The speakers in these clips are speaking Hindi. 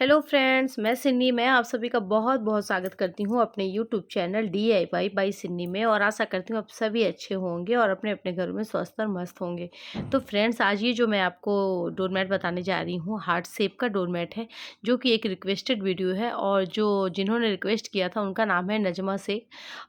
हेलो फ्रेंड्स, मैं सिन्नी। मैं आप सभी का बहुत बहुत स्वागत करती हूँ अपने YouTube channel DIY by Sini में। और आशा करती हूँ आप सभी अच्छे होंगे और अपने अपने घरों में स्वस्थ और मस्त होंगे। तो फ्रेंड्स, आज ये जो मैं आपको डोरमैट बताने जा रही हूँ, हार्ट शेप का डोरमैट है, जो कि एक रिक्वेस्टेड वीडियो है। और जो जिन्होंने रिक्वेस्ट किया था उनका नाम है नजमा शेख।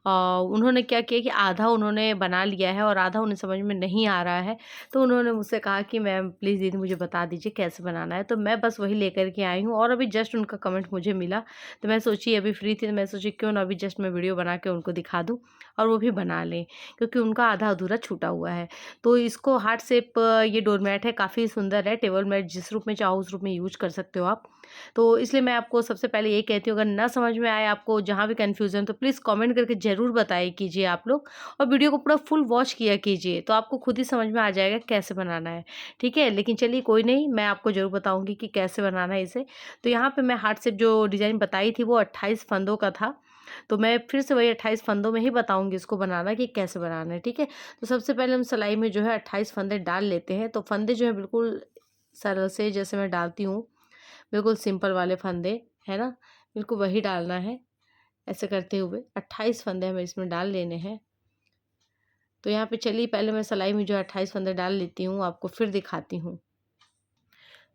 उन्होंने क्या किया कि आधा उन्होंने बना लिया है और आधा उन्हें समझ में नहीं आ रहा है। तो उन्होंने मुझसे कहा कि मैम प्लीज़ दीदी मुझे बता दीजिए कैसे बनाना है। तो मैं बस वही लेकर के आई हूँ और अभी जस्ट उनका कमेंट मुझे मिला। तो मैं सोची अभी फ्री थी, तो मैं सोची क्यों ना अभी जस्ट मैं वीडियो बना के उनको दिखा दूँ और वो भी बना लें, क्योंकि उनका आधा अधूरा छूटा हुआ है। तो इसको हार्ट शेप ये डोरमैट है, काफ़ी सुंदर है। टेबल मैट जिस रूप में चाहो उस रूप में यूज कर सकते हो आप। तो इसलिए मैं आपको सबसे पहले ये कहती हूँ, अगर ना समझ में आए आपको, जहाँ भी कन्फ्यूज़न, तो प्लीज़ कमेंट करके ज़रूर बताइए कीजिए आप लोग। और वीडियो को पूरा फुल वॉच किया कीजिए, तो आपको खुद ही समझ में आ जाएगा कैसे बनाना है। ठीक है? लेकिन चलिए कोई नहीं, मैं आपको ज़रूर बताऊँगी कि कैसे बनाना है इसे। तो यहाँ पे मैं हार्ट शेप जो डिज़ाइन बताई थी वो 28 फंदों का था। तो मैं फिर से वही 28 फंदों में ही बताऊँगी इसको बनाना कि कैसे बनाना है, ठीक है? तो सबसे पहले हम सिलाई में जो है 28 फंदे डाल लेते हैं। तो फंदे जो है बिल्कुल सरल से, जैसे मैं डालती हूँ, बिल्कुल सिंपल वाले फंदे, है ना? बिल्कुल वही डालना है। ऐसे करते हुए 28 फंदे हमें इसमें डाल लेने हैं। तो यहाँ पे चलिए पहले मैं सिलाई में जो 28 फंदे डाल लेती हूँ, आपको फिर दिखाती हूँ।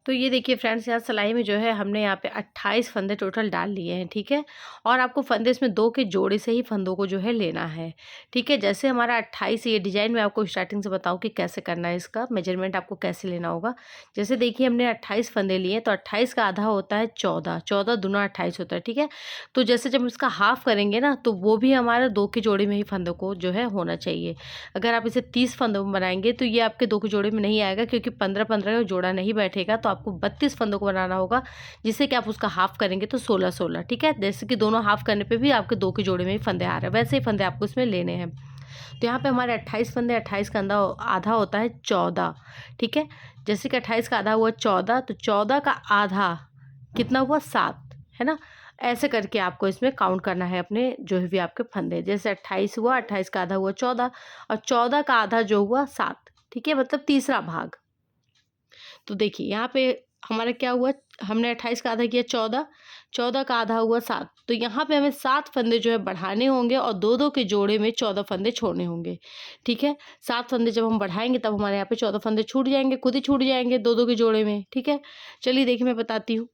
तो ये देखिए फ्रेंड्स, यहाँ सिलाई में जो है हमने यहाँ पे 28 फंदे टोटल डाल लिए हैं, ठीक है? और आपको फंदे इसमें 2 के जोड़े से ही फंदों को जो है लेना है, ठीक है? जैसे हमारा 28, ये डिज़ाइन मैं आपको स्टार्टिंग से बताऊँ कि कैसे करना है, इसका मेजरमेंट आपको कैसे लेना होगा। जैसे देखिए हमने 28 फंदे लिए, तो 28 का आधा होता है 14, 14 दूना 28 होता है, ठीक है? तो जैसे जब इसका हाफ करेंगे ना, तो वो भी हमारा 2 के जोड़े में ही फंदों को जो है होना चाहिए। अगर आप इसे 30 फंदों में बनाएँगे तो ये आपके 2 के जोड़े में नहीं आएगा, क्योंकि 15-15 का जोड़ा नहीं बैठेगा। तो आपको 32 फंदों को बनाना होगा, जिससे कि आप उसका हाफ करेंगे तो 16-16, ठीक है? जैसे कि दोनों हाफ करने पे भी आपके 2 के जोड़े में ही फंदे आ रहे हैं, वैसे ही फंदे आपको इसमें लेने हैं। तो यहाँ पे हमारे 28 फंदे, 28 का आधा होता है 14, ठीक है? जैसे कि 28 का आधा हुआ 14, तो 14 का आधा कितना हुआ? 7, है ना? ऐसे करके आपको इसमें काउंट करना है अपने जो भी आपके फंदे। जैसे 28 हुआ, 28 का आधा हुआ 14, और 14 का आधा जो हुआ 7, ठीक है? मतलब तीसरा भाग। तो देखिए यहाँ पे हमारा क्या हुआ, हमने 28 का आधा किया 14, 14 का आधा हुआ 7। तो यहाँ पे हमें 7 फंदे जो है बढ़ाने होंगे और 2-2 के जोड़े में 14 फंदे छोड़ने होंगे, ठीक है? 7 फंदे जब हम बढ़ाएँगे तब हमारे यहाँ पे 14 फंदे छूट जाएँगे, खुद ही छूट जाएँगे 2-2 के जोड़े में, ठीक है? चलिए देखिए मैं बताती हूँ।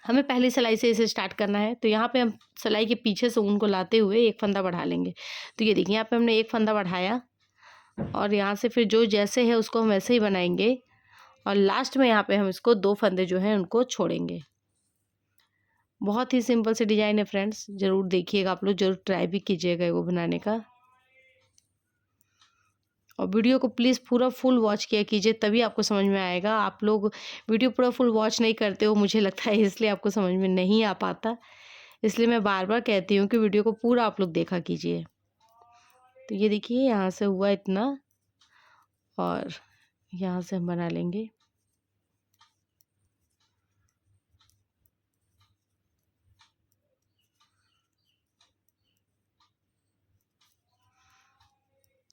हमें पहली सिलाई से इसे स्टार्ट करना है। तो यहाँ पे हम सिलाई के पीछे से ऊन को लाते हुए एक फंदा बढ़ा लेंगे। तो ये देखिए यहाँ पे हमने एक फंदा बढ़ाया, और यहाँ से फिर जो जैसे है उसको हम वैसे ही बनाएँगे, और लास्ट में यहाँ पे हम इसको 2 फंदे जो हैं उनको छोड़ेंगे। बहुत ही सिंपल सी डिज़ाइन है फ्रेंड्स, ज़रूर देखिएगा, आप लोग ज़रूर ट्राई भी कीजिएगा वो बनाने का। और वीडियो को प्लीज़ पूरा फुल वॉच किया कीजिए, तभी आपको समझ में आएगा। आप लोग वीडियो पूरा फुल वॉच नहीं करते हो, मुझे लगता है, इसलिए आपको समझ में नहीं आ पाता। इसलिए मैं बार-बार कहती हूँ कि वीडियो को पूरा आप लोग देखा कीजिए। तो ये देखिए यहाँ से हुआ इतना, और यहाँ से हम बना लेंगे।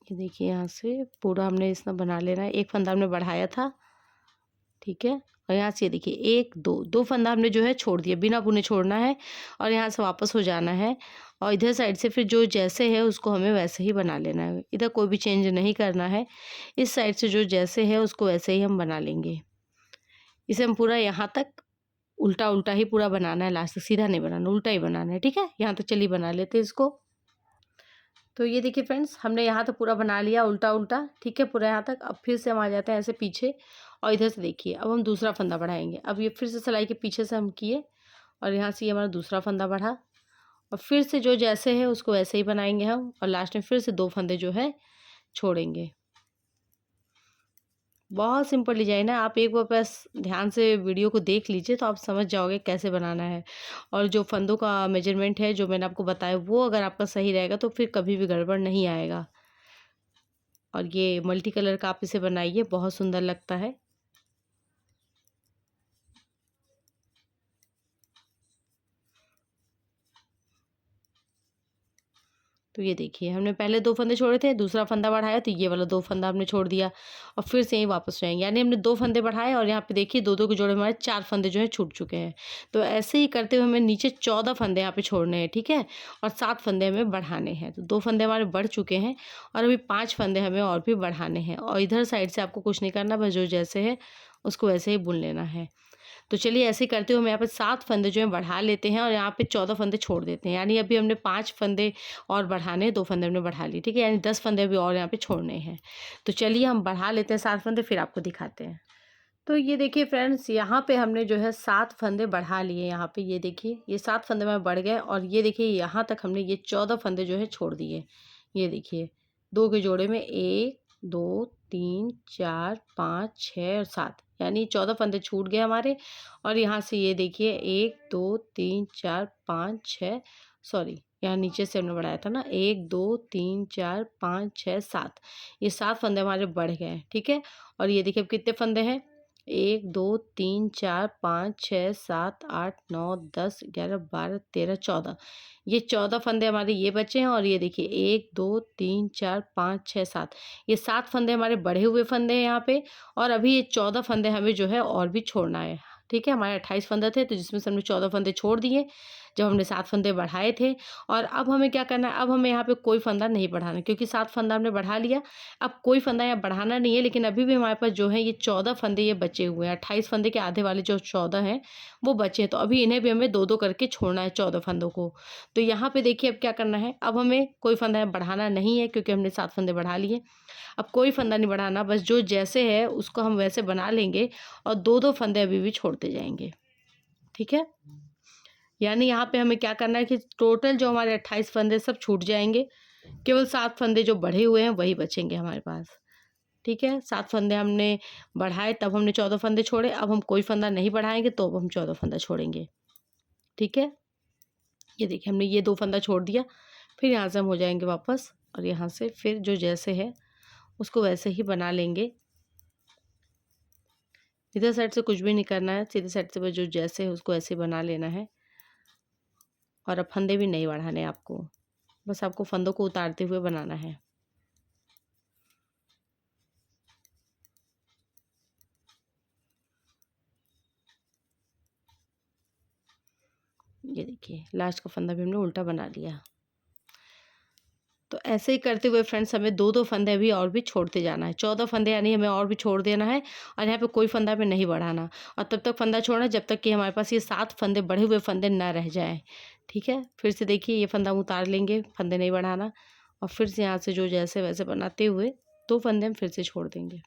ये देखिए यहाँ से पूरा हमने इसमें बना लेना है। एक फंदा हमने बढ़ाया था, ठीक है? और यहाँ से ये देखिए 1, 2, 2 फंदा हमने जो है छोड़ दिया, बिना बुने छोड़ना है, और यहाँ से वापस हो जाना है। और इधर साइड से फिर जो जैसे है उसको हमें वैसे ही बना लेना है। इधर कोई भी चेंज नहीं करना है। इस साइड से जो जैसे है उसको वैसे ही हम बना लेंगे। इसे हम पूरा यहाँ तक उल्टा-उल्टा ही पूरा बनाना है, लास्ट तक सीधा नहीं बनाना, उल्टा ही बनाना है, ठीक है? यहाँ तक चलिए बना लेते हैं इसको। तो ये देखिए फ्रेंड्स, हमने यहाँ तक पूरा बना लिया उल्टा-उल्टा, ठीक है? पूरा यहाँ तक। अब फिर से हम आ जाते हैं ऐसे पीछे, और इधर से देखिए अब हम दूसरा फंदा बढ़ाएँगे। अब ये फिर से सिलाई के पीछे से हम किए, और यहाँ से ये हमारा दूसरा फंदा बढ़ा, और फिर से जो जैसे है उसको वैसे ही बनाएँगे हम, और लास्ट में फिर से 2 फंदे जो है छोड़ेंगे। बहुत सिंपल डिज़ाइन है, आप एक बार बस ध्यान से वीडियो को देख लीजिए तो आप समझ जाओगे कैसे बनाना है। और जो फंदों का मेजरमेंट है जो मैंने आपको बताया, वो अगर आपका सही रहेगा तो फिर कभी भी गड़बड़ नहीं आएगा। और ये मल्टी कलर का आप इसे बनाइए, बहुत सुंदर लगता है। तो ये देखिए हमने पहले 2 फंदे छोड़े थे, दूसरा फंदा बढ़ाया तो ये वाला 2 फंदा हमने छोड़ दिया और फिर से यहीं वापस जाएँगे। यानी हमने 2 फंदे बढ़ाए और यहाँ पे देखिए 2-2 के जोड़े में हमारे 4 फंदे जो हैं छूट चुके हैं। तो ऐसे ही करते हुए हमें नीचे 14 फंदे यहाँ पे छोड़ने हैं, ठीक है? और 7 फंदे हमें बढ़ाने हैं। तो 2 फंदे हमारे बढ़ चुके हैं और अभी 5 फंदे हमें और भी बढ़ाने हैं और इधर साइड से आपको कुछ नहीं करना, बस जो जैसे है उसको वैसे ही बुन लेना है। तो चलिए ऐसे ही करते हुए हम यहाँ पे 7 फंदे जो हैं बढ़ा लेते हैं और यहाँ पे 14 फंदे छोड़ देते हैं। यानी अभी हमने 5 फंदे और बढ़ाने, 2 फंदे हमने बढ़ा लिए, ठीक है? यानी 10 फंदे अभी और यहाँ पे छोड़ने हैं। तो चलिए हम बढ़ा लेते हैं 7 फंदे, फिर आपको दिखाते हैं। तो ये देखिए फ्रेंड्स, यहाँ पे हमने जो है 7 फंदे बढ़ा लिए। यहाँ पे ये देखिए, ये 7 फंदे में बढ़ गए और ये देखिए यहाँ तक हमने ये 14 फंदे जो है छोड़ दिए। ये देखिए 2 के जोड़े में 1, 2, 3, 4, 5, 6 और 7, यानी 14 फंदे छूट गए हमारे। और यहाँ से ये देखिए 1, 2, 3, 4, 5, 6, सॉरी यहाँ नीचे से हमने बढ़ाया था ना, 1, 2, 3, 4, 5, 6, 7, ये 7 फंदे हमारे बढ़ गए हैं, ठीक है? और ये देखिए अब कितने फंदे हैं, 1, 2, 3, 4, 5, 6, 7, 8, 9, 10, 11, 12, 13, 14, ये 14 फंदे हमारे ये बचे हैं। और ये देखिए 1, 2, 3, 4, 5, 6, 7, ये 7 फंदे हमारे बढ़े हुए फंदे हैं यहाँ पे। और अभी ये 14 फंदे हमें जो है और भी छोड़ना है, ठीक है? हमारे 28 फंदे थे तो जिसमें से हमने 14 फंदे छोड़ दिए जब हमने 7 फंदे बढ़ाए थे। और अब हमें क्या करना है, अब हमें यहाँ पे कोई फंदा नहीं बढ़ाना क्योंकि 7 फंदा हमने बढ़ा लिया। अब कोई फंदा यहाँ बढ़ाना नहीं है, लेकिन अभी भी हमारे पास जो है ये 14 फंदे ये बचे हुए हैं। 28 फंदे के आधे वाले जो 14 हैं वो बचे हैं, तो अभी इन्हें भी हमें 2-2 करके छोड़ना है 14 फंदों को। तो यहाँ पे देखिए अब क्या करना है, अब हमें कोई फंदा बढ़ाना नहीं है क्योंकि हमने 7 फंदे बढ़ा लिए। अब कोई फंदा नहीं बढ़ाना, बस जो जैसे है उसको हम वैसे बना लेंगे और 2-2 फंदे अभी भी छोड़ते जाएंगे, ठीक है? यानी यहाँ पे हमें क्या करना है कि टोटल जो हमारे 28 फंदे सब छूट जाएंगे, केवल 7 फंदे जो बढ़े हुए हैं वही बचेंगे हमारे पास, ठीक है? 7 फंदे हमने बढ़ाए तब हमने 14 फंदे छोड़े, अब हम कोई फंदा नहीं बढ़ाएंगे तो अब हम 14 फंदा छोड़ेंगे, ठीक है? ये देखिए हमने ये 2 फंदा छोड़ दिया, फिर यहाँ से हम हो जाएंगे वापस और यहाँ से फिर जो जैसे है उसको वैसे ही बना लेंगे। इधर साइड से कुछ भी नहीं करना है, सीधे साइड से बस जो जैसे है उसको ऐसे बना लेना है। और अब फंदे भी नहीं बढ़ाने आपको, बस आपको फंदों को उतारते हुए बनाना है। ये देखिए लास्ट का फंदा भी हमने उल्टा बना लिया। तो ऐसे ही करते हुए फ्रेंड्स हमें 2-2 फंदे अभी और भी छोड़ते जाना है। 14 फंदे यानी हमें और भी छोड़ देना है और यहाँ पे कोई फंदा हमें नहीं बढ़ाना और तब तक फंदा छोड़ना जब तक कि हमारे पास ये 7 फंदे बढ़े हुए फंदे ना रह जाएँ, ठीक है? फिर से देखिए ये फंदा हम उतार लेंगे, फंदे नहीं बढ़ाना और फिर से यहाँ से जो जैसे वैसे बनाते हुए 2 फंदे हम फिर से छोड़ देंगे।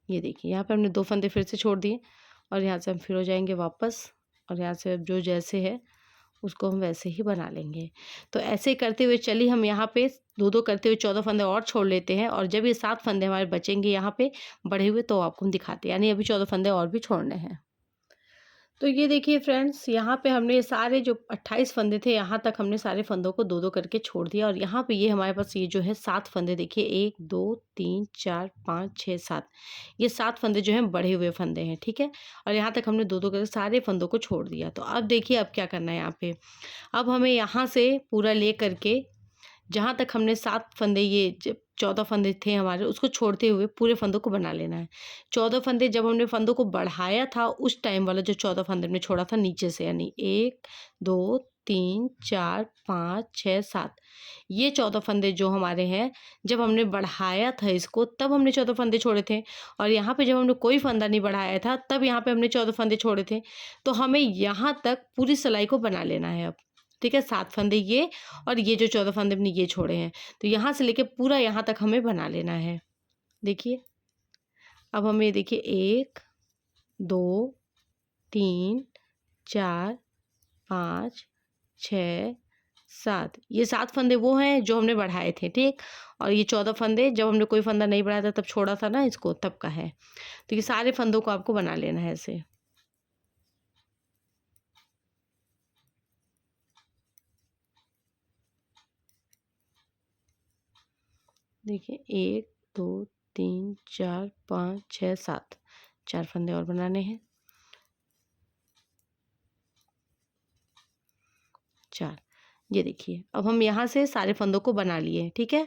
ये देखिए यहाँ पे हमने 2 फंदे फिर से छोड़ दिए और यहाँ से हम फिर हो जाएंगे वापस और यहाँ से अब जो जैसे है उसको हम वैसे ही बना लेंगे। तो ऐसे करते हुए चलिए हम यहाँ पे 2-2 करते हुए 14 फंदे और छोड़ लेते हैं और जब ये 7 फंदे हमारे बचेंगे यहाँ पे बढ़े हुए तो आपको हम दिखाते हैं, यानी अभी 14 फंदे और भी छोड़ने हैं। तो ये देखिए फ्रेंड्स यहाँ पे हमने सारे जो 28 फंदे थे यहाँ तक हमने सारे फंदों को 2-2 करके छोड़ दिया और यहाँ पे ये हमारे पास ये जो है 7 फंदे देखिए 1, 2, 3, 4, 5, 6, 7, ये 7 फंदे जो हैं बढ़े हुए फंदे हैं, ठीक है? और यहाँ तक हमने 2-2 करके सारे फंदों को छोड़ दिया। तो अब देखिए अब क्या करना है यहाँ पे, अब हमें यहाँ से पूरा ले करके जहाँ तक हमने 7 फंदे ये 14 फंदे थे हमारे उसको छोड़ते हुए पूरे फंदों को बना लेना है। 14 फंदे जब हमने फंदों को बढ़ाया था उस टाइम वाला जो 14 फंदे हमने छोड़ा था नीचे से, यानी 1, 2, 3, 4, 5, 6, 7, ये 14 फंदे जो हमारे हैं जब हमने बढ़ाया था इसको तब हमने 14 फंदे छोड़े थे और यहाँ पे जब हमने कोई फंदा नहीं बढ़ाया था तब यहाँ पे हमने 14 फंदे छोड़े थे। तो हमें यहाँ तक पूरी सिलाई को बना लेना है अब, ठीक है? 7 फंदे ये और ये जो 14 फंदे हमने ये छोड़े हैं, तो यहाँ से लेके पूरा यहाँ तक हमें बना लेना है। देखिए, अब हमें देखिए 1, 2, 3, 4, 5, 6, 7, ये 7 फंदे वो हैं जो हमने बढ़ाए थे, ठीक? और ये 14 फंदे जब हमने कोई फंदा नहीं बढ़ाया था तब छोड़ा था ना इसको, तब का है। तो ये सारे फंदों को आपको बना लेना है ऐसे। देखिए 1 2 3 4 5 6 7, 4 फंदे और बनाने हैं। 4, ये देखिए अब हम यहाँ से सारे फंदों को बना लिए, ठीक है।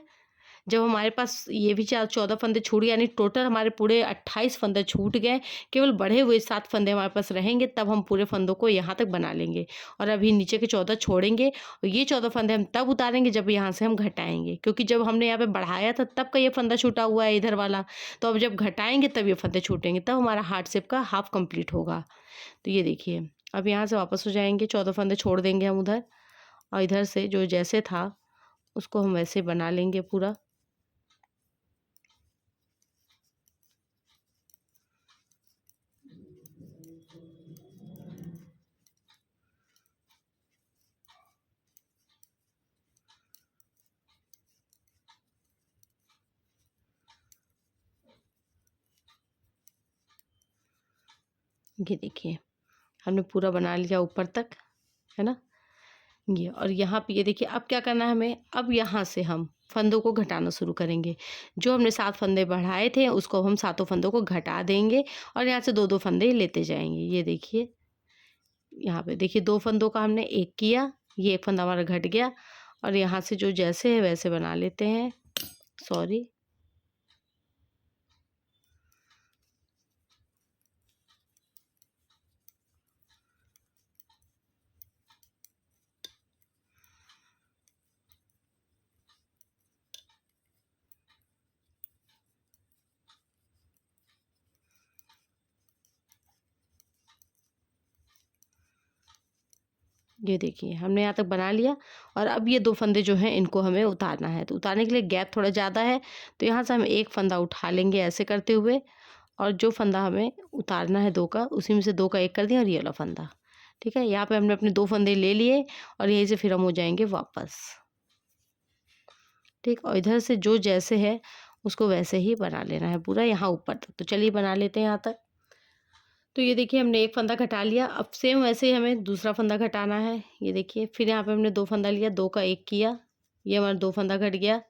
जब हमारे पास ये भी 14 फंदे छूट गए, यानी टोटल हमारे पूरे 28 फंदे छूट गए, केवल बढ़े हुए 7 फंदे हमारे पास रहेंगे, तब हम पूरे फंदों को यहाँ तक बना लेंगे। और अभी नीचे के 14 छोड़ेंगे और ये 14 फंदे हम तब उतारेंगे जब यहाँ से हम घटाएंगे, क्योंकि जब हमने यहाँ पे बढ़ाया था तब का ये फंदा छूटा हुआ है इधर वाला। तो अब जब घटाएंगे तब ये फंदे छूटेंगे, तब हमारा हार्ट शेप का हाफ कंप्लीट होगा। तो ये देखिए अब यहाँ से वापस हो जाएंगे, 14 फंदे छोड़ देंगे हम उधर, और इधर से जो जैसे था उसको हम वैसे बना लेंगे पूरा। ये देखिए हमने पूरा बना लिया ऊपर तक, है ना। ये और यहाँ पे ये देखिए अब क्या करना है हमें, अब यहाँ से हम फंदों को घटाना शुरू करेंगे। जो हमने 7 फंदे बढ़ाए थे उसको हम सातों फंदों को घटा देंगे और यहाँ से 2-2 फंदे लेते जाएंगे। ये देखिए यहाँ पे देखिए 2 फंदों का हमने 1 किया, ये 1 फंदा हमारा घट गया, और यहाँ से जो जैसे है वैसे बना लेते हैं। सॉरी, ये देखिए हमने यहाँ तक बना लिया। और अब ये 2 फंदे जो हैं इनको हमें उतारना है, तो उतारने के लिए गैप थोड़ा ज़्यादा है, तो यहाँ से हम 1 फंदा उठा लेंगे ऐसे करते हुए, और जो फंदा हमें उतारना है 2 का, उसी में से 2 का 1 कर दिया और ये वाला फंदा, ठीक है। यहाँ पे हमने अपने 2 फंदे ले लिए और यहीं से फिर हम हो जाएंगे वापस, ठीक। और इधर से जो जैसे है उसको वैसे ही बना लेना है पूरा यहाँ ऊपर तक। तो चलिए बना लेते हैं यहाँ तक। तो ये देखिए हमने 1 फंदा घटा लिया, अब सेम वैसे ही हमें दूसरा फंदा घटाना है। ये देखिए फिर यहाँ पे हमने 2 फंदा लिया, 2 का 1 किया, ये हमारा 2 फंदा घट गया,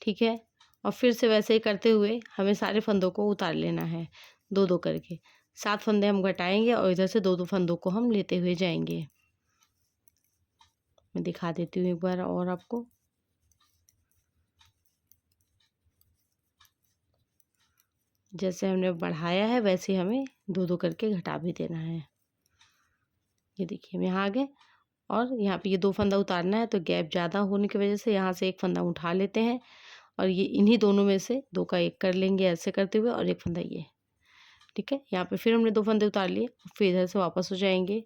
ठीक है। और फिर से वैसे ही करते हुए हमें सारे फंदों को उतार लेना है 2-2 करके। 7 फंदे हम घटाएंगे और इधर से 2-2 फंदों को हम लेते हुए जाएंगे। मैं दिखा देती हूँ एक बार और आपको। जैसे हमने बढ़ाया है वैसे हमें 2-2 करके घटा भी देना है। ये देखिए हम यहाँ आ गए और यहाँ पे ये 2 फंदा उतारना है, तो गैप ज़्यादा होने की वजह से यहाँ से 1 फंदा उठा लेते हैं और ये इन्हीं दोनों में से 2 का 1 कर लेंगे ऐसे करते हुए, और 1 फंदा ये, ठीक है। यहाँ पे फिर हमने 2 फंदे उतार लिए, फिर इधर से वापस हो जाएंगे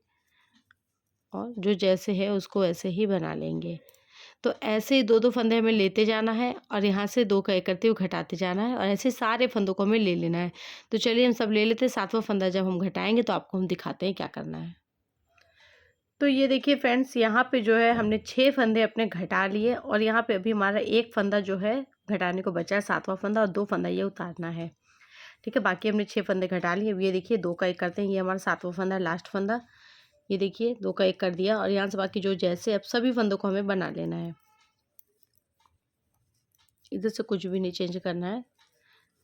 और जो जैसे है उसको वैसे ही बना लेंगे। तो ऐसे ही 2-2 फंदे हमें लेते जाना है और यहाँ से 2 का 1 करते हुए घटाते जाना है, और ऐसे सारे फंदों को हमें ले लेना है। तो चलिए हम सब ले लेते हैं, 7वां फंदा जब हम घटाएंगे तो आपको हम दिखाते हैं क्या करना है। तो ये देखिए फ्रेंड्स, यहाँ पे जो है हमने 6 फंदे अपने घटा लिए, और यहाँ पे अभी हमारा 1 फंदा जो है घटाने को बचा है, 7वां फंदा, और 2 फंदा ये उतारना है, ठीक है। बाकी हमने 6 फंदे घटा लिए। अब ये देखिए 2 का 1 करते हैं, ये हमारा 7वां फंदा है, लास्ट फंदा। ये देखिए 2 का 1 कर दिया, और यहाँ से बाकी जो जैसे अब सभी फंदों को हमें बना लेना है। इधर से कुछ भी नहीं चेंज करना है,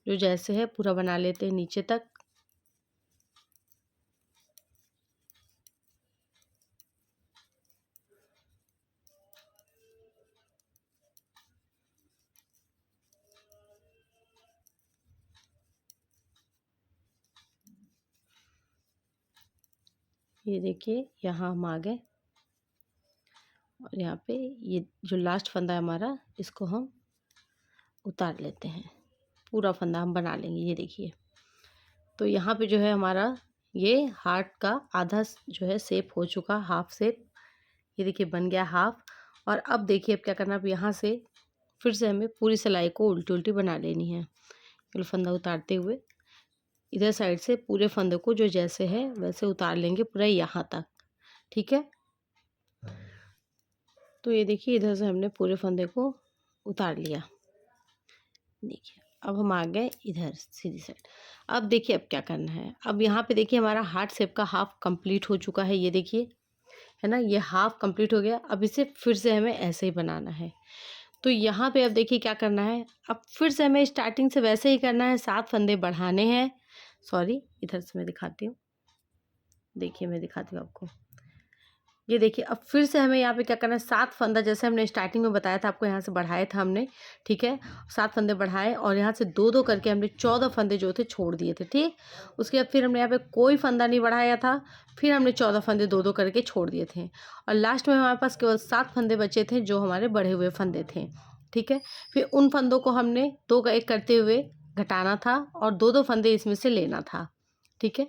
जो जैसे है पूरा बना लेते हैं नीचे तक। ये देखिए यहाँ हम आ गए, और यहाँ पे ये जो लास्ट फंदा है हमारा, इसको हम उतार लेते हैं, पूरा फंदा हम बना लेंगे। ये देखिए तो यहाँ पे जो है हमारा ये हार्ट का आधा जो है शेप हो चुका, हाफ शेप। ये देखिए बन गया हाफ। और अब देखिए अब क्या करना, अब यहाँ से फिर से हमें पूरी सिलाई को उल्टी उल्टी बना लेनी है, केवल फंदा उतारते हुए इधर साइड से पूरे फंदे को जो जैसे है वैसे उतार लेंगे पूरा यहाँ तक, ठीक है। तो ये देखिए इधर से हमने पूरे फंदे को उतार लिया। देखिए अब हम आ गए इधर सीधी साइड। अब देखिए अब क्या करना है, अब यहाँ पे देखिए हमारा हार्ट शेप का हाफ कंप्लीट हो चुका है। ये देखिए है ना, ये हाफ कंप्लीट हो गया। अब इसे फिर से हमें ऐसे ही बनाना है। तो यहाँ पे अब देखिए क्या करना है, अब फिर से हमें स्टार्टिंग से वैसे ही करना है, 7 फंदे बढ़ाने हैं। सॉरी, इधर से मैं दिखाती हूँ। देखिए मैं दिखाती हूँ आपको। ये देखिए अब फिर से हमें यहाँ पे क्या करना है, 7 फंदा जैसे हमने स्टार्टिंग में बताया था आपको, यहाँ से बढ़ाए था हमने, ठीक है। 7 फंदे बढ़ाए और यहाँ से 2-2 करके हमने 14 फंदे जो थे छोड़ दिए थे, ठीक। उसके बाद फिर हमने यहाँ पे कोई फंदा नहीं बढ़ाया था, फिर हमने 14 फंदे 2-2 करके छोड़ दिए थे और लास्ट में हमारे पास केवल 7 फंदे बचे थे जो हमारे बढ़े हुए फंदे थे, ठीक है। फिर उन फंदों को हमने 2 का 1 करते हुए घटाना था और 2-2 फंदे इसमें से लेना था, ठीक है।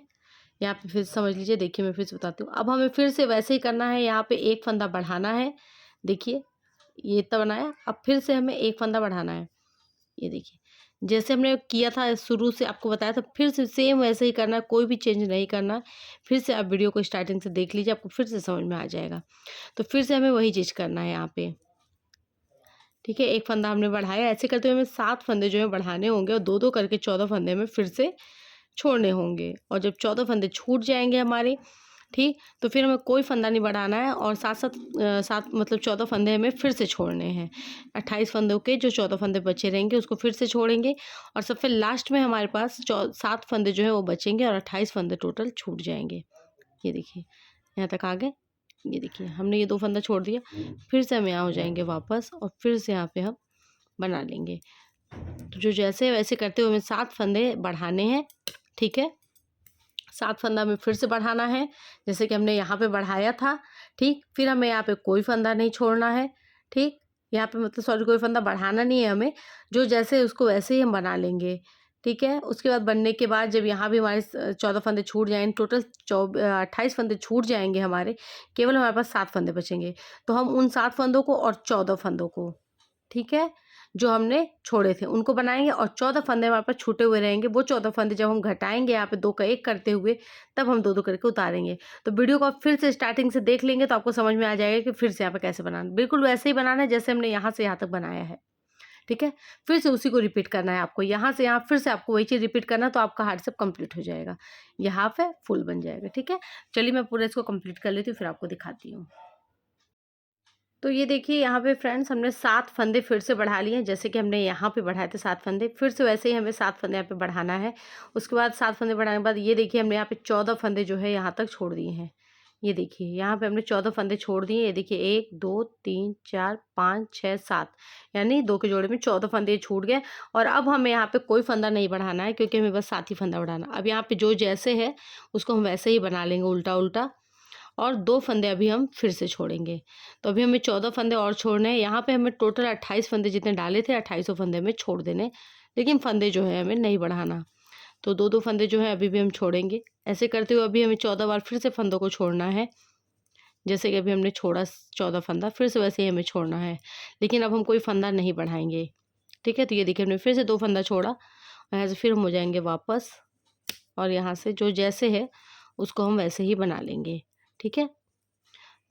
यहाँ पे फिर समझ लीजिए, देखिए मैं फिर से बताती हूँ। अब हमें फिर से वैसे ही करना है, यहाँ पे 1 फंदा बढ़ाना है। देखिए ये इतना बनाया, अब फिर से हमें 1 फंदा बढ़ाना है। ये देखिए जैसे हमने किया था शुरू से आपको बताया था, फिर से सेम वैसे ही करना है, कोई भी चेंज नहीं करना। फिर से आप वीडियो को स्टार्टिंग से देख लीजिए, आपको फिर से समझ में आ जाएगा। तो फिर से हमें वही चीज़ करना है यहाँ पे, ठीक है। 1 फंदा हमने बढ़ाया, ऐसे करते हुए हमें 7 फंदे जो है बढ़ाने होंगे और 2-2 करके 14 फंदे हमें फिर से छोड़ने होंगे और जब 14 फंदे छूट जाएंगे हमारे, ठीक, तो फिर हमें कोई फंदा नहीं बढ़ाना है और सात मतलब 14 फंदे हमें फिर से छोड़ने हैं। 28 फंदों के जो 14 फंदे बचे रहेंगे उसको फिर से छोड़ेंगे और सब फिर लास्ट में हमारे पास 7 फंदे जो है वो बचेंगे और 28 फंदे टोटल छूट जाएंगे। ये देखिए यहाँ तक आ गए। ये देखिए हमने ये 2 फंदा छोड़ दिया, फिर से हम यहाँ हो जाएंगे वापस और फिर से यहाँ पे हम बना लेंगे। तो जो जैसे वैसे करते हुए हमें 7 फंदे बढ़ाने हैं, ठीक है। 7 फंदा हमें फिर से बढ़ाना है, जैसे कि हमने यहाँ पे बढ़ाया था, ठीक। फिर हमें यहाँ पे कोई फंदा नहीं छोड़ना है, ठीक। यहाँ पे मतलब सॉरी, कोई फंदा बढ़ाना नहीं है हमें, जो जैसे उसको वैसे ही हम बना लेंगे, ठीक है। उसके बाद बनने के बाद जब यहाँ भी हमारे 14 फंदे छूट जाएंगे, टोटल 28 फंदे छूट जाएंगे हमारे, केवल हमारे पास 7 फंदे बचेंगे। तो हम उन 7 फंदों को और 14 फंदों को, ठीक है, जो हमने छोड़े थे उनको बनाएंगे और 14 फंदे हमारे पास छूटे हुए रहेंगे। वो 14 फंदे जब हम घटाएंगे यहाँ पे 2 का 1 करते हुए, तब हम 2-2 करके उतारेंगे। तो वीडियो को आप फिर से स्टार्टिंग से देख लेंगे तो आपको समझ में आ जाएगा कि फिर से यहाँ पे कैसे बनाना है। बिल्कुल वैसे ही बनाना है जैसे हमने यहाँ से यहाँ तक बनाया है, ठीक है। फिर से उसी को रिपीट करना है आपको, यहाँ से यहाँ फिर से आपको वही चीज़ रिपीट करना है, तो आपका हार्ड सेप कंप्लीट हो जाएगा। ये हाफ है, फुल बन जाएगा, ठीक है। चलिए मैं पूरा इसको कंप्लीट कर लेती हूँ, फिर आपको दिखाती हूँ। तो ये देखिए यहाँ पे फ्रेंड्स हमने 7 फंदे फिर से बढ़ा लिए हैं, जैसे कि हमने यहाँ पे बढ़ाए थे 7 फंदे, फिर से वैसे ही हमें 7 फंदे यहाँ पे बढ़ाना है। उसके बाद 7 फंदे बढ़ाने के बाद ये देखिए हमने यहाँ पे 14 फंदे जो है यहाँ तक छोड़ दिए हैं। ये देखिए यहाँ पे हमने 14 फंदे छोड़ दिए। ये देखिए 1 2 3 4 5 6 7, यानी 2 के जोड़े में 14 फंदे छूट गए। और अब हमें यहाँ पे कोई फंदा नहीं बढ़ाना है, क्योंकि हमें बस 7 ही फंदा बढ़ाना। अब यहाँ पे जो जैसे है उसको हम वैसे ही बना लेंगे, उल्टा उल्टा। और 2 फंदे अभी हम फिर से छोड़ेंगे। तो अभी हमें 14 फंदे और छोड़ने हैं। यहाँ पे हमें टोटल 28 फंदे जितने डाले थे, 28 फंदे हमें छोड़ देने, लेकिन फंदे जो है हमें नहीं बढ़ाना। तो 2-2 फंदे जो है अभी भी हम छोड़ेंगे। ऐसे करते हुए अभी हमें 14 बार फिर से फंदों को छोड़ना है। जैसे कि अभी हमने छोड़ा 14 फंदा, फिर से वैसे ही हमें छोड़ना है, लेकिन अब हम कोई फंदा नहीं बढ़ाएँगे, ठीक है। तो ये देखिए हमने फिर से 2 फंदा छोड़ा, यहाँ से फिर हम हो जाएँगे वापस और यहाँ से जो जैसे है उसको हम वैसे ही बना लेंगे, ठीक है।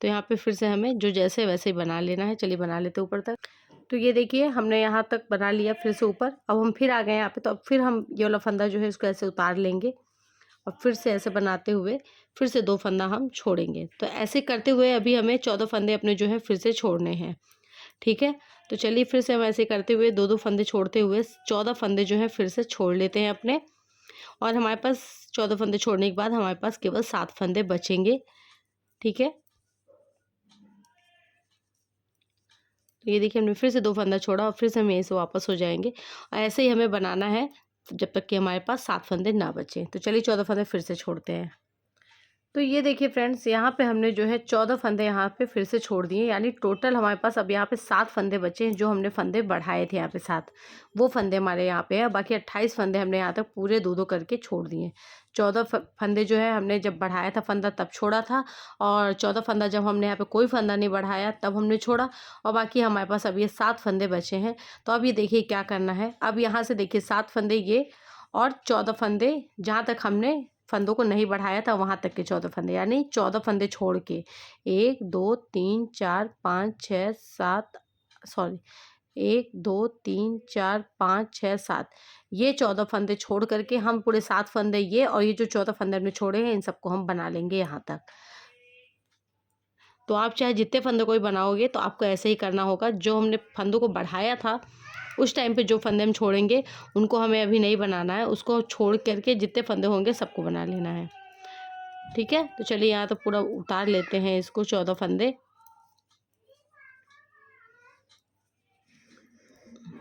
तो यहाँ पे फिर से हमें जो जैसे वैसे ही बना लेना है। चलिए बना लेते हैं ऊपर तक। तो ये देखिए हमने यहाँ तक बना लिया फिर से ऊपर। अब हम फिर आ गए यहाँ पे, तो अब फिर हम ये वाला फंदा जो है इसको ऐसे उतार लेंगे और फिर से ऐसे बनाते हुए फिर से 2 फंदा हम छोड़ेंगे। तो ऐसे करते हुए अभी हमें 14 फंदे अपने जो है फिर से छोड़ने हैं, ठीक है। तो चलिए फिर से हम ऐसे करते हुए 2-2 फंदे छोड़ते हुए 14 फंदे जो है फिर से छोड़ लेते हैं अपने। और हमारे पास 14 फंदे छोड़ने के बाद हमारे पास केवल 7 फंदे बचेंगे, ठीक है। तो ये देखिए हमने फिर से 2 फंदा छोड़ा और फिर से हम यहीं से वापस हो जाएँगे और ऐसे ही हमें बनाना है जब तक कि हमारे पास 7 फंदे ना बचें। तो चलिए 14 फंदे फिर से छोड़ते हैं। तो ये देखिए फ्रेंड्स यहाँ पे हमने जो है 14 फंदे यहाँ पे फिर से छोड़ दिए, यानी टोटल हमारे पास अब यहाँ पे 7 फंदे बचे हैं। जो हमने फंदे बढ़ाए थे यहाँ पे 7, वो फंदे हमारे यहाँ पे है। बाकी 28 फंदे हमने यहाँ तक पूरे 2-2 करके छोड़ दिए। 14 फंदे जो है हमने जब बढ़ाया था फंदा तब छोड़ा था, और 14 फंदा जब हमने यहाँ पे कोई फंदा नहीं बढ़ाया तब हमने छोड़ा, और बाकी हमारे पास अब ये 7 फंदे बचे हैं। तो अब ये देखिए क्या करना है। अब यहाँ से देखिए 7 फंदे ये और 14 फंदे जहाँ तक हमने फंदों को नहीं बढ़ाया था वहाँ तक के 14 फंदे, यानी 14 फंदे छोड़ के 1 2 3 4 5 6 7, सॉरी 1 2 3 4 5 6 7, ये 14 फंदे छोड़ करके हम पूरे 7 फंदे ये और ये जो 14 फंदे हमने छोड़े हैं इन सबको हम बना लेंगे यहाँ तक। तो आप चाहे जितने फंदे कोई बनाओगे तो आपको ऐसे ही करना होगा। जो हमने फंदों को बढ़ाया था उस टाइम पे जो फंदे हम छोड़ेंगे उनको हमें अभी नहीं बनाना है, उसको छोड़ करके जितने फंदे होंगे सबको बना लेना है। ठीक है, तो चलिए यहाँ तो पूरा उतार लेते हैं इसको 14 फंदे।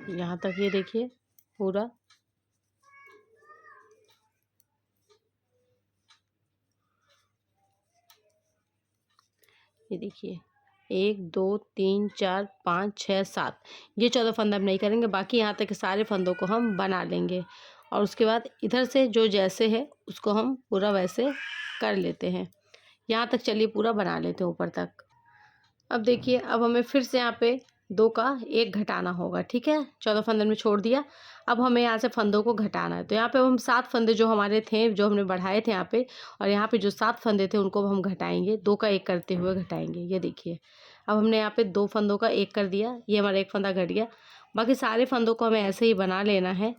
यहाँ तक ये देखिए पूरा। ये देखिए 1 2 3 4 5 6 7, ये 14 फंदे हम नहीं करेंगे, बाकी यहाँ तक के सारे फंदों को हम बना लेंगे। और उसके बाद इधर से जो जैसे है उसको हम पूरा वैसे कर लेते हैं। यहाँ तक चलिए पूरा बना लेते हैं ऊपर तक। अब देखिए अब हमें फिर से यहाँ पे 2 का 1 घटाना होगा। ठीक है, 14 फंदे में छोड़ दिया। अब हमें यहाँ से फंदों को घटाना है, तो यहाँ पे हम 7 फंदे जो हमारे थे, जो हमने बढ़ाए थे यहाँ पे, और यहाँ पे जो 7 फंदे थे उनको हम घटाएंगे, 2 का 1 करते हुए घटाएंगे। ये देखिए अब हमने यहाँ पे 2 फंदों का 1 कर दिया, ये हमारा 1 फंदा घट गया। बाकी सारे फंदों को हमें ऐसे ही बना लेना है।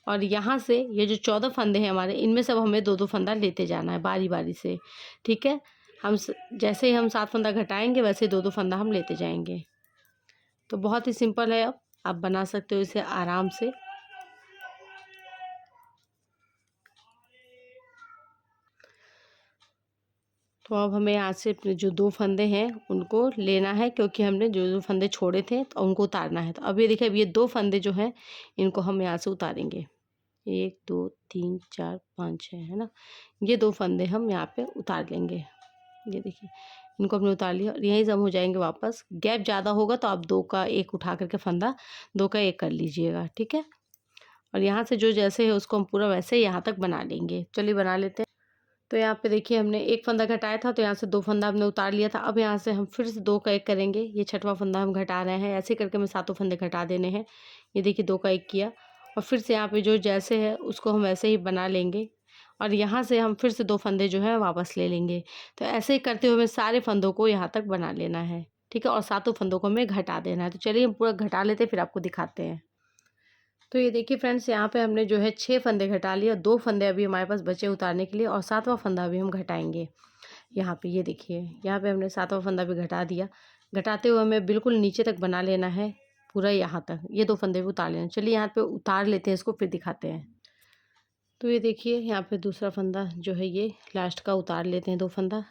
और यहाँ से ये जो 14 फंदे हैं हमारे, इनमें सब हमें 2-2 फंदा लेते जाना है बारी बारी से। ठीक है, जैसे ही हम 7 फंदा घटाएंगे वैसे ही 2-2 फंदा हम लेते जाएंगे। तो बहुत ही सिंपल है, अब आप बना सकते हो इसे आराम से। तो अब हमें यहाँ से अपने जो 2 फंदे हैं उनको लेना है, क्योंकि हमने जो 2 फंदे छोड़े थे तो उनको उतारना है। तो अब ये देखिए, अब ये 2 फंदे जो हैं इनको हम यहाँ से उतारेंगे। 1 2 3 4 5 6 है ना, ये 2 फंदे हम यहाँ पे उतार लेंगे। ये देखिए इनको हमने उतार लिया और यहीं से हम हो जाएंगे वापस। गैप ज़्यादा होगा तो आप 2 का 1 उठा करके फंदा 2 का 1 कर लीजिएगा। ठीक है, और यहाँ से जो जैसे है उसको हम पूरा वैसे यहाँ तक बना लेंगे। चलिए बना लेते हैं। तो यहाँ पे देखिए हमने 1 फंदा घटाया था, तो यहाँ से 2 फंदा हमने उतार लिया था। अब यहाँ से हम फिर से 2 का 1 करेंगे। ये 6वां फंदा हम घटा रहे हैं, ऐसे करके हमें 7 फंदे घटा देने हैं। ये देखिए 2 का 1 किया और फिर से यहाँ पे जो जैसे है उसको हम वैसे ही बना लेंगे। और यहाँ से हम फिर से 2 फंदे जो है वापस ले लेंगे। तो ऐसे ही करते हुए हमें सारे फंदों को यहाँ तक बना लेना है। ठीक है, और 7 फंदों को हमें घटा देना है। तो चलिए हम पूरा घटा लेते हैं, फिर आपको दिखाते हैं। तो ये देखिए फ्रेंड्स, यहाँ पे हमने जो है 6 फंदे घटा लिए, 2 फंदे अभी हमारे पास बचे उतारने के लिए, और 7वां फंदा अभी हम घटाएंगे। यहाँ पे ये देखिए, यहाँ पे हमने 7वां फंदा भी घटा दिया। घटाते हुए हमें बिल्कुल नीचे तक बना लेना है, पूरा यहाँ तक। ये 2 फंदे भी उतार लेना। चलिए यहाँ पे उतार लेते हैं इसको, फिर दिखाते हैं। तो ये देखिए यहाँ पे दूसरा फंदा जो है ये लास्ट का उतार लेते हैं, 2 फंदा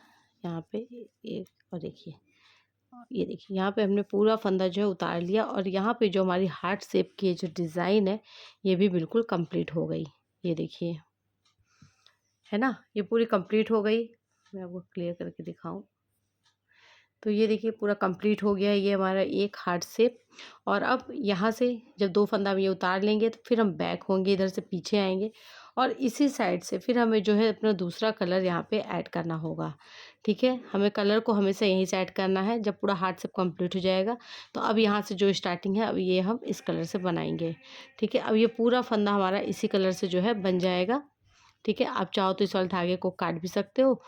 यहाँ पे एक, और देखिए ये देखिए यहाँ पे हमने पूरा फंदा जो है उतार लिया। और यहाँ पे जो हमारी हार्ट शेप की जो डिज़ाइन है ये भी बिल्कुल कंप्लीट हो गई। ये देखिए, है ना, ये पूरी कंप्लीट हो गई। मैं आपको क्लियर करके दिखाऊं तो ये देखिए पूरा कंप्लीट हो गया है ये हमारा एक हार्ट शेप। और अब यहाँ से जब 2 फंदा हम ये उतार लेंगे तो फिर हम बैक होंगे, इधर से पीछे आएंगे और इसी साइड से फिर हमें जो है अपना दूसरा कलर यहाँ पे ऐड करना होगा। ठीक है, हमें कलर को हमेशा यहीं से ऐड करना है जब पूरा हार्ट शेप कंप्लीट हो जाएगा। तो अब यहाँ से जो स्टार्टिंग है अब ये हम इस कलर से बनाएंगे। ठीक है, अब ये पूरा फंदा हमारा इसी कलर से जो है बन जाएगा। ठीक है, आप चाहो तो इस वाले धागे को काट भी सकते हो,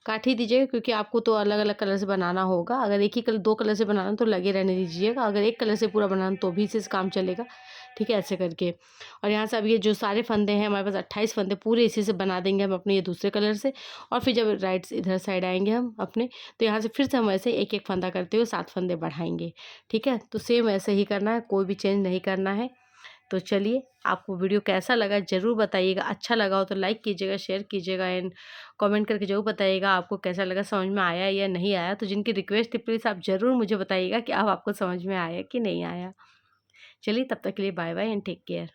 काट ही दीजिएगा, क्योंकि आपको तो अलग अलग कलर से बनाना होगा। अगर एक ही कलर 2 कलर से बनाना तो लगे रहने दीजिएगा, अगर एक कलर से पूरा बनाना तो भी इसी से काम चलेगा। ठीक है, ऐसे करके। और यहाँ से अब ये जो सारे फंदे हैं हमारे पास 28 फंदे पूरे इसी से बना देंगे हम अपने ये दूसरे कलर से। और फिर जब राइट इधर साइड आएंगे हम अपने, तो यहाँ से फिर से हम ऐसे एक एक फंदा करते हुए 7 फंदे बढ़ाएंगे। ठीक है, तो सेम ऐसे ही करना है, कोई भी चेंज नहीं करना है। तो चलिए, आपको वीडियो कैसा लगा ज़रूर बताइएगा। अच्छा लगा हो तो लाइक कीजिएगा, शेयर कीजिएगा एंड कमेंट करके ज़रूर बताइएगा आपको कैसा लगा, समझ में आया या नहीं आया। तो जिनकी रिक्वेस्ट थी प्लीज़ आप ज़रूर मुझे बताइएगा कि अब आपको समझ में आया कि नहीं आया। चलिए तब तक के लिए bye bye and take care.